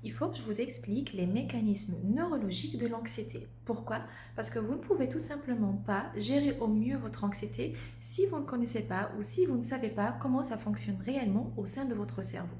Il faut que je vous explique les mécanismes neurologiques de l'anxiété. Pourquoi? Parce que vous ne pouvez tout simplement pas gérer au mieux votre anxiété si vous ne connaissez pas ou si vous ne savez pas comment ça fonctionne réellement au sein de votre cerveau.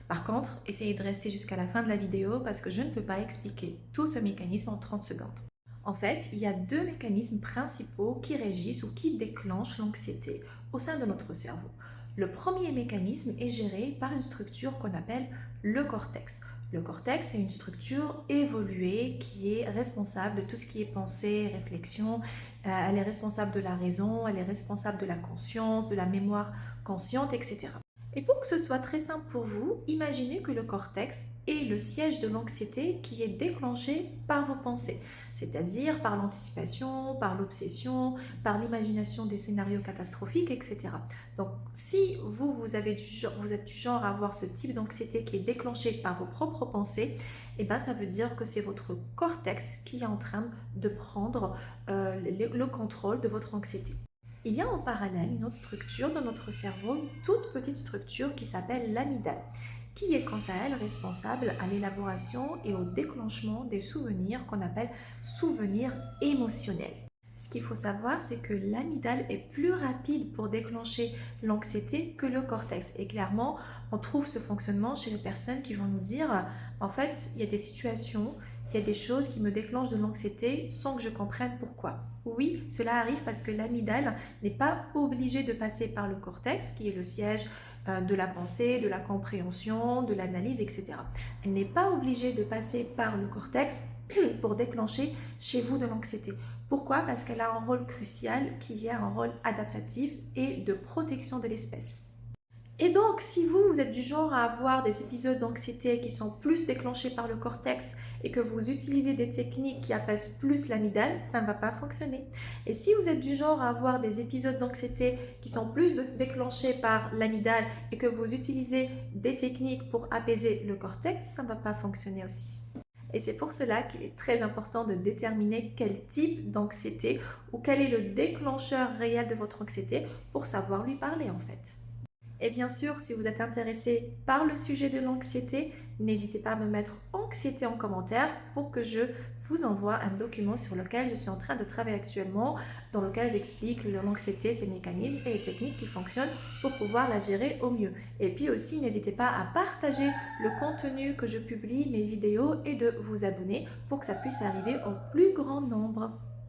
Par contre, essayez de rester jusqu'à la fin de la vidéo parce que je ne peux pas expliquer tout ce mécanisme en 30 secondes. En fait, il y a deux mécanismes principaux qui régissent ou qui déclenchent l'anxiété au sein de notre cerveau. Le premier mécanisme est géré par une structure qu'on appelle le cortex. Le cortex est une structure évoluée qui est responsable de tout ce qui est pensée, réflexion. Elle est responsable de la raison, elle est responsable de la conscience, de la mémoire consciente, etc. Et pour que ce soit très simple pour vous, imaginez que le cortex est le siège de l'anxiété qui est déclenché par vos pensées, c'est-à-dire par l'anticipation, par l'obsession, par l'imagination des scénarios catastrophiques, etc. Donc, si vous êtes du genre à avoir ce type d'anxiété qui est déclenché par vos propres pensées, eh ben, ça veut dire que c'est votre cortex qui est en train de prendre le contrôle de votre anxiété. Il y a en parallèle une autre structure dans notre cerveau, une toute petite structure qui s'appelle l'amygdale, qui est quant à elle responsable à l'élaboration et au déclenchement des souvenirs qu'on appelle souvenirs émotionnels. Ce qu'il faut savoir, c'est que l'amygdale est plus rapide pour déclencher l'anxiété que le cortex. Et clairement, on trouve ce fonctionnement chez les personnes qui vont nous dire, en fait, il y a des situations, il y a des choses qui me déclenchent de l'anxiété sans que je comprenne pourquoi. Oui, cela arrive parce que l'amygdale n'est pas obligée de passer par le cortex, qui est le siège de la pensée, de la compréhension, de l'analyse, etc. Elle n'est pas obligée de passer par le cortex pour déclencher chez vous de l'anxiété. Pourquoi? Parce qu'elle a un rôle crucial qui est un rôle adaptatif et de protection de l'espèce. Et donc, si vous êtes du genre à avoir des épisodes d'anxiété qui sont plus déclenchés par le cortex et que vous utilisez des techniques qui apaisent plus l'amygdale, ça ne va pas fonctionner. Et si vous êtes du genre à avoir des épisodes d'anxiété qui sont plus déclenchés par l'amygdale et que vous utilisez des techniques pour apaiser le cortex, ça ne va pas fonctionner aussi. Et c'est pour cela qu'il est très important de déterminer quel type d'anxiété ou quel est le déclencheur réel de votre anxiété pour savoir lui parler en fait. Et bien sûr, si vous êtes intéressé par le sujet de l'anxiété, n'hésitez pas à me mettre anxiété en commentaire pour que je vous envoie un document sur lequel je suis en train de travailler actuellement, dans lequel j'explique l'anxiété, ses mécanismes et les techniques qui fonctionnent pour pouvoir la gérer au mieux. Et puis aussi, n'hésitez pas à partager le contenu que je publie, mes vidéos, et de vous abonner pour que ça puisse arriver au plus grand nombre.